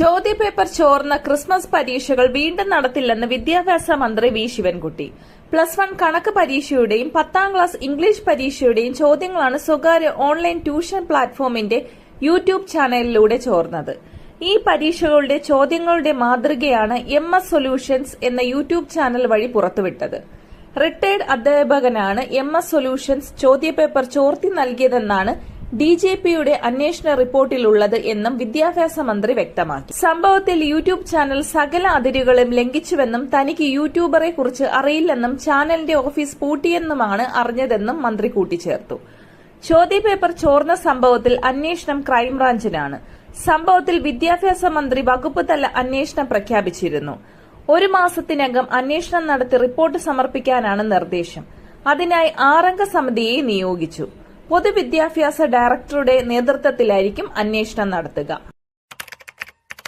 ചോദ്യപേപ്പർ ചോർന്ന ക്രിസ്മസ് പരീക്ഷകൾ വീണ്ടും നടത്തില്ലെന്ന് വിദ്യാഭ്യാസ മന്ത്രി വി ശിവൻകുട്ടി. +1 കണക്ക് പരീക്ഷയുടെയും 10ാം ക്ലാസ് ഇംഗ്ലീഷ് പരീക്ഷയുടെയും ചോദ്യങ്ങളാണ് സ്വകാര്യ ഓൺലൈൻ ട്യൂഷൻ പ്ലാറ്റ്ഫോമിന്റെ യൂട്യൂബ് ചാനലിലൂടെ ചോർന്നത്. ഈ പരീക്ഷകളുടെ ചോദ്യങ്ങളുടെ മാതൃകയാണ് MS സൊല്യൂഷൻസ് എന്ന യൂട്യൂബ് ചാനൽ വഴി പുറത്തുവിട്ടത്. റിട്ടയർഡ് അധ്യാപകനാണ് MS സൊല്യൂഷൻസ് ചോദ്യപേപ്പർ ചോർത്തി നൽകിയതെന്നാണ് DJPയുടെ അന്വേഷണ റിപ്പോർട്ടിലുള്ളത് എന്നും വിദ്യാഭ്യാസ മന്ത്രി വ്യക്തമാക്കി. സംഭവത്തിൽ യൂട്യൂബ് ചാനൽ സകല അതിരുകളും ലംഘിച്ചുവെന്നും തനിക്ക് യൂട്യൂബറെ കുറിച്ച് അറിയില്ലെന്നും ചാനലിന്റെ ഓഫീസ് പൂട്ടിയെന്നുമാണ് അറിഞ്ഞതെന്നും മന്ത്രി കൂട്ടിച്ചേർത്തു. ചോദ്യപേപ്പർ ചോർന്ന സംഭവത്തിൽ അന്വേഷണം ക്രൈംബ്രാഞ്ചിനാണ്. സംഭവത്തിൽ വിദ്യാഭ്യാസ മന്ത്രി വകുപ്പ് തല അന്വേഷണം പ്രഖ്യാപിച്ചിരുന്നു. 1 മാസത്തിനകം അന്വേഷണം നടത്തി റിപ്പോർട്ട് സമർപ്പിക്കാനാണ് നിർദ്ദേശം. അതിനായി 6 അംഗ സമിതിയെ നിയോഗിച്ചു. പൊതുവിദ്യാഭ്യാസ ഡയറക്ടറുടെ നേതൃത്വത്തിലായിരിക്കും അന്വേഷണം നടത്തുക.